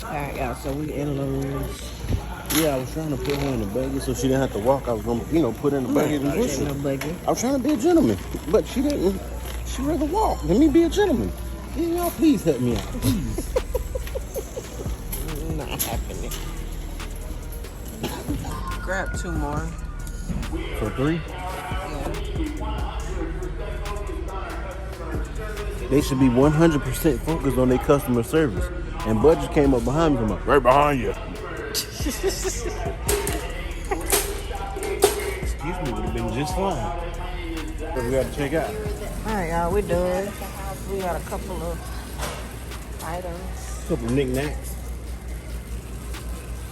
Alright, y'all, so we in Lowe's. Yeah, I was trying to put her in the buggy so she didn't have to walk. I was gonna, put her in the buggy and push her. No buggy. I was trying to be a gentleman, but she didn't. She rather walk. Let me be a gentleman. Yeah, y'all please help me out, please. Not happening. Grab 2 more. For 3? Yeah. They should be 100% focused on their customer service. And Budget came up behind me. I'm like, right behind you. Excuse me, would have been just fine. But we got to check out. Alright, y'all, we're done. We got a couple of items. A couple of knickknacks.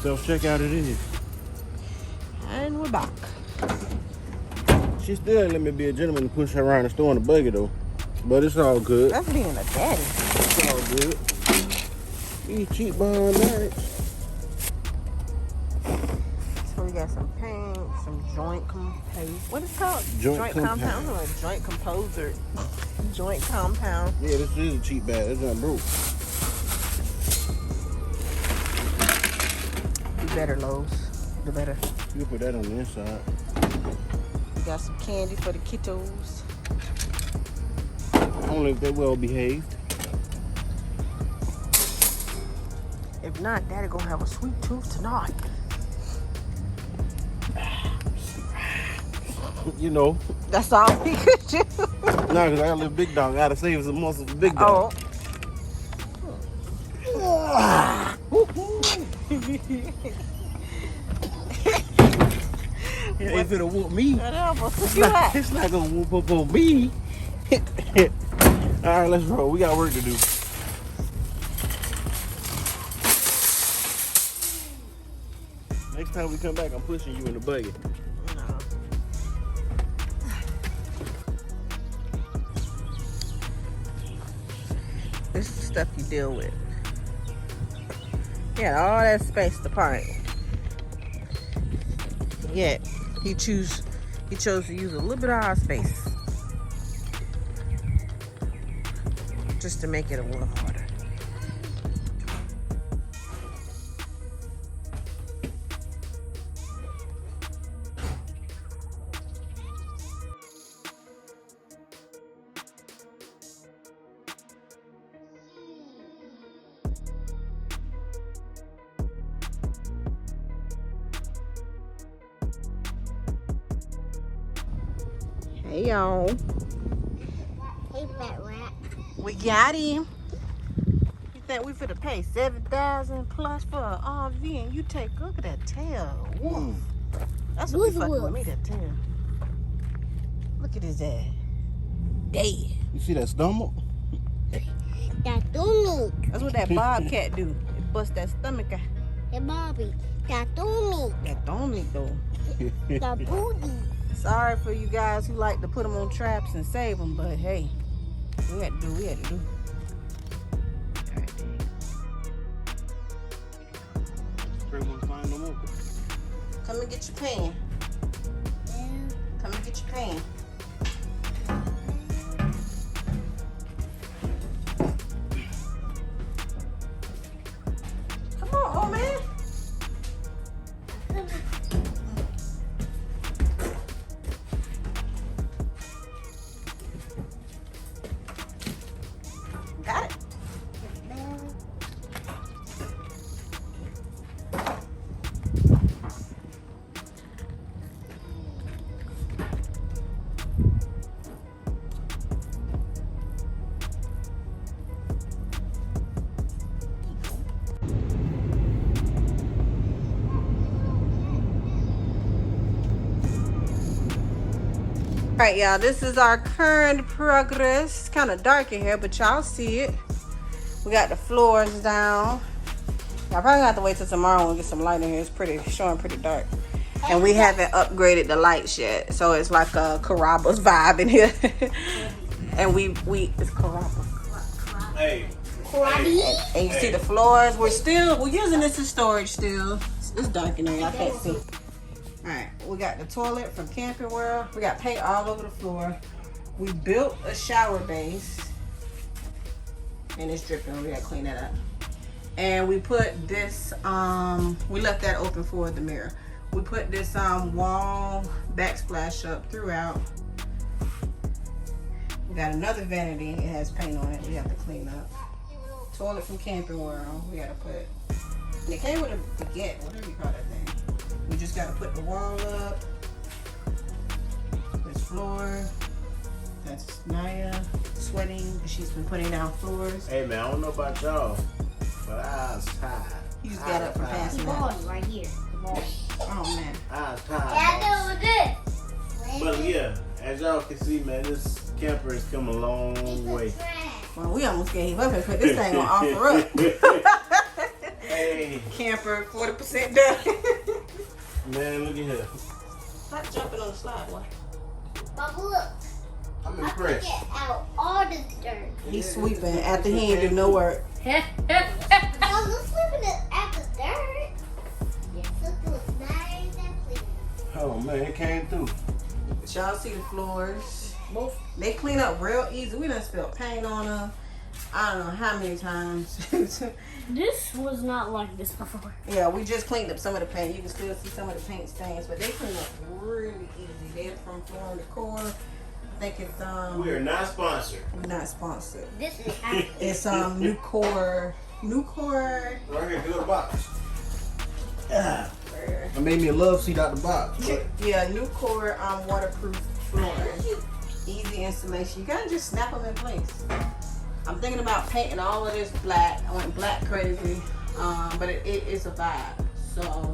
Self-checkout it is. And we're back. She still ain't let me be a gentleman and push her around the store in the buggy, though. But it's all good. That's being a daddy. It's all good. These cheap bond nights. So we got some paint, some joint what is it called? Joint compound. Or joint composer. Joint compound. Yeah, this is a cheap bag. It's not broke. The better, Lowe's. The better. You put that on the inside. We got some candy for the kiddos. Only if they're well behaved. If not, Daddy gonna have a sweet tooth tonight. That's all he could do. Nah, because I got a little big dog. I gotta save some muscle for big dog. If it'll whoop me, it's not gonna whoop up on me. Alright, let's roll. We got work to do. Next time we come back, I'm pushing you in the buggy. No. This is the stuff you deal with. Yeah, all that space to park. Yet he chose to use a little bit of our space just to make it a little harder. Hey y'all. Hey fat rat. We got him. You think we finna pay $7,000 plus for an RV and you look at that tail. Woof. That's what we fucking with me, that tail. Look at his ass. Dead. You see that stomach? That don't me. That's what that bobcat do. It bust that stomach out. Hey Bobby. That don't me. That don't me though. That booty. Sorry for you guys who like to put them on traps and save them, but hey, we had to do what we had to do. All right, come and get your pen. Come and get your pen. Come on, old man. Got it. All right, y'all, this is our current progress. It's kind of dark in here, but y'all see it. We got the floors down. Y'all probably have to wait till tomorrow when we get some light in here. It's showing pretty dark. And we haven't upgraded the lights yet. So it's like a Carrabba's vibe in here. And it's Carrabba. Hey. And you see the floors. We're using this as storage still. It's dark in there, y'all can't see. Alright, we got the toilet from Camping World. We got paint all over the floor. We built a shower base. And it's dripping. We gotta clean that up. And we put this, we left that open for the mirror. We put this wall backsplash up throughout. We got another vanity. It has paint on it. We have to clean up. Toilet from Camping World. We gotta put. And it came with a baguette, whatever you call that thing. We just gotta put the wall up. This floor. That's Naya sweating. She's been putting down floors. Hey man, I don't know about y'all, but I was tired. You just got up from passing The out. ball right here. The ball. Oh man. I was tired. Dad, look at this. But yeah, as y'all can see, man, this camper has come a long way. Well, we almost gave up and put this thing on offer up. Hey, Camper 40% done. man, look at here. Stop jumping on the slide, boy. But look. I'm I took impressed. it out all the dirt. He's sweeping after he ain't do no work. No, look sweeping it at the dirt. Yes, look, it was nice and clean. Oh man, it came through. But y'all see the floors. Both they clean up real easy. We done spilled paint on them. I don't know how many times. This was not like this before. Yeah, we just cleaned up some of the paint. You can still see some of the paint stains, but they clean up really easy. They're from Floor Decor. I think it's We are not sponsored. we're not sponsored. This is It's Nucor. Right here, do the box. I made me a love seat out the box. But Yeah, Nucor waterproof flooring. Easy installation. You gotta just snap them in place. I'm thinking about painting all of this black. I went black crazy, but it is a vibe. So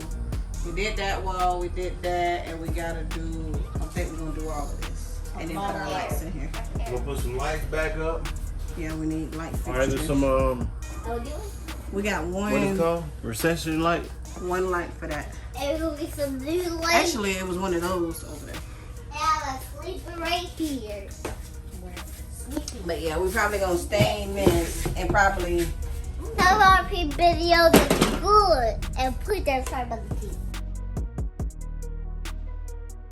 we did that wall, we did that, and we gotta do. I think we're gonna do all of this, and then put our lights in here. we'll put some lights back up. Yeah, we need light All right, there's fixtures. some Oh, do it? We got what is it one called? Recession light. light for that. And it'll be some new lights. Actually, it was one of those over there. Now I'm sleeping right here. Sleeping. But yeah, we probably gonna stain this and probably. Some of our videos is good and put them side by the teeth.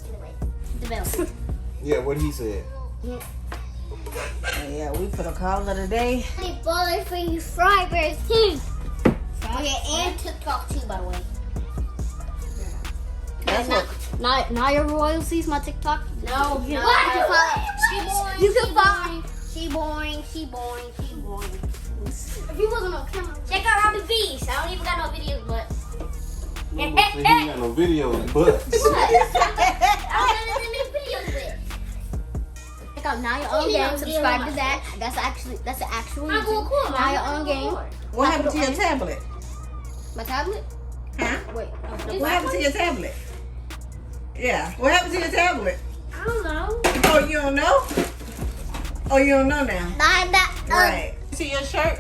Anyway, the bell. Yeah, what he said. Yeah, we put a call of the day. Hey, ballers for you Frybears too. Okay, and TikTok too, by the way. That's what. Naya Royal sees my TikTok. No, You no. can She You can boring. She boring. She boring. She boring. If he wasn't on camera. Check out Robbie Beast. I don't even got no videos, but He ain't got no videos, but I'm gonna make videos with. Check out Naya on Yeah, Game. Subscribe yeah. to that. That's the actual I'm going YouTube. cool. Naya on Game. What happened to your tablet? My tablet. Huh? Wait. What happened to your tablet? Yeah. What happened to your tablet? I don't know. Oh, you don't know? Oh, you don't know now. That. Right. See your shirt?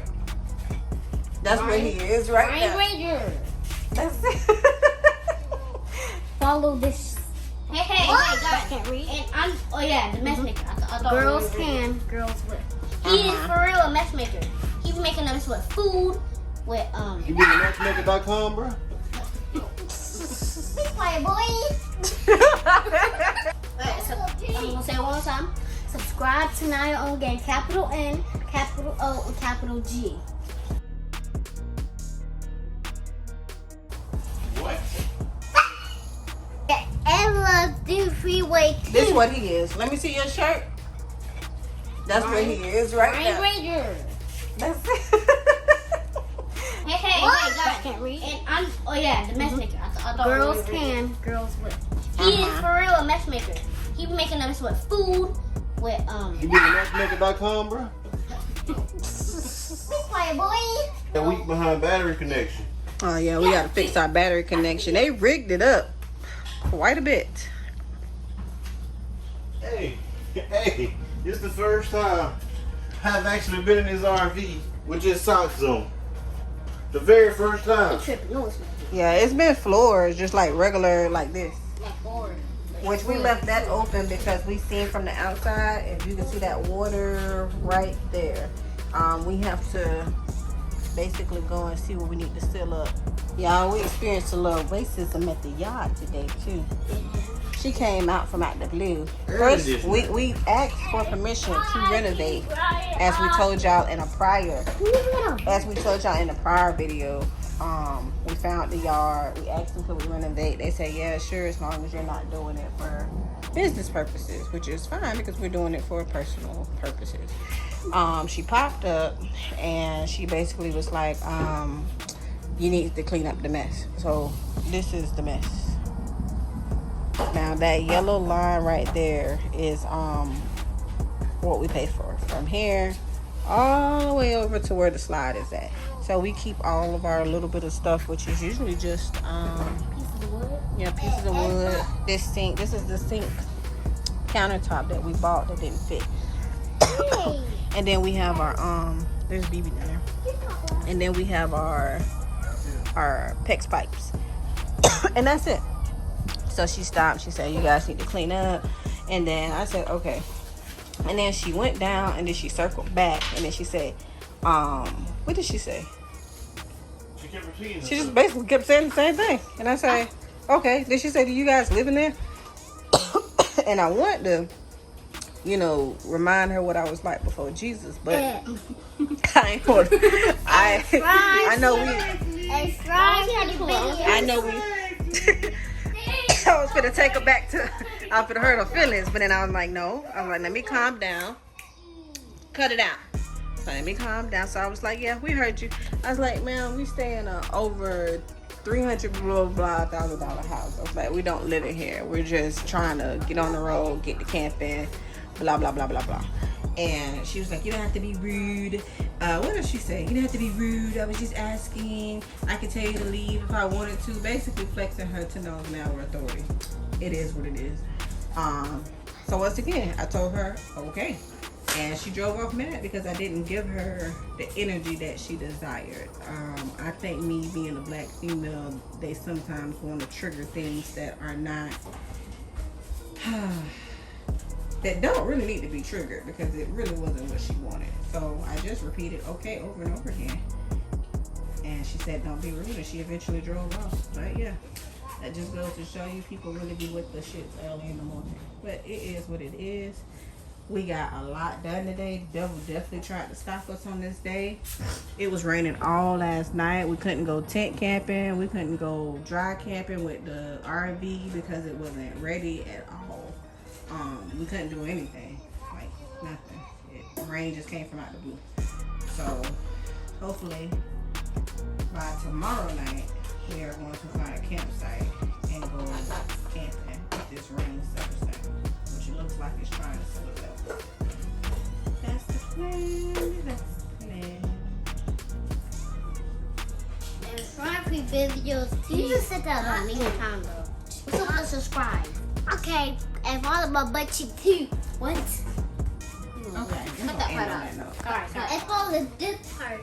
That's where he is right Ryan now. Ranger. That's it. Follow this. Hey, I can't read. And I'm. Oh yeah, the mess maker. I thought Girls we were reading. can. Girls will. He is for real a mess maker. He be making us with food, with you been to matchmaker.com, bro? Be quiet, boy. Alright, so I'm gonna say it one more time. Subscribe to Naya on Game. Capital N, capital O, and capital G. What? Ella do freeway too. This what he is. Let me see your shirt. That's where he is right Ryan now. Ranger. That's it. Hey, I guys. can't read. And I'm. Oh yeah, the mess maker. I thought Girls we were reading. can. Girls will. He is for real a mess maker. He be making us with food, with You been to matchmaker.com, bro? Be quiet, boy. A week behind battery connection. Oh yeah, we gotta fix our battery connection. They rigged it up quite a bit. Hey, this is the first time I've actually been in this RV with just socks on. The very first time. Tripping. No, it's not. Yeah, it's been floors just like regular like this. Like bored. Which we left that open because we seen from the outside. If you can see that water right there, we have to basically go and see what we need to seal up. Y'all, we experienced a little racism at the yard today too. She came out from out the blue. First, we asked for permission to renovate, as we told y'all in a prior video. We found the yard. We asked them could we renovate. They said yeah, sure, as long as you're not doing it for business purposes, which is fine because we're doing it for personal purposes. She popped up and she basically was like, you need to clean up the mess. So this is the mess. Now that yellow line right there is what we pay for. From here all the way over to where the slide is at. So we keep all of our little bit of stuff, which is usually just pieces of wood. Yeah, pieces of wood. This is the sink countertop that we bought that didn't fit. And then we have our there's BB down there. And then we have our PEX pipes. And that's it. So she stopped. She said, you guys need to clean up. And then I said, okay. And then she went down and then she circled back. And then she said, what did she say? She kept repeating. She just basically kept saying the same thing. And I said, okay. Then she said, do you guys live in there? And I want to, remind her what I was like before Jesus. But I ain't want to. I know we. I was gonna take her back to. I was gonna hurt her feelings, but then I was like, no. I was like, let me calm down. Cut it out. So let me calm down. So I was like, yeah, we heard you. I was like, man, we stay in a over $300,000 house. I was like, we don't live in here. We're just trying to get on the road, get to camping, blah blah blah blah blah. And she was like, you don't have to be rude. What did she say? You don't have to be rude. I was just asking. I could tell you to leave if I wanted to. Basically flexing her $10 an hour authority. It is what it is. So once again, I told her, okay. And she drove off mad because I didn't give her the energy that she desired. I think me being a black female, they sometimes want to trigger things that are not... that don't really need to be triggered because it really wasn't what she wanted. So I just repeated okay over and over again. And she said don't be rude, and she eventually drove off. But yeah, that just goes to show you people really be with the shits early in the morning. But it is what it is. We got a lot done today. The devil definitely tried to stop us on this day. It was raining all last night. We couldn't go tent camping. We couldn't go dry camping with the RV because it wasn't ready at all. We couldn't do anything, like nothing. Rain just came from out the blue. So hopefully by tomorrow night we are going to find a campsite and go camping if this rain settles down, which it looks like it's trying to settle down. That's the plan. That's the plan. And try free videos too. You just said that a million times though. What's up with subscribe? Okay, and follow my butt cheek too. What? Okay. Cut that part out. No. Alright, And follow this part.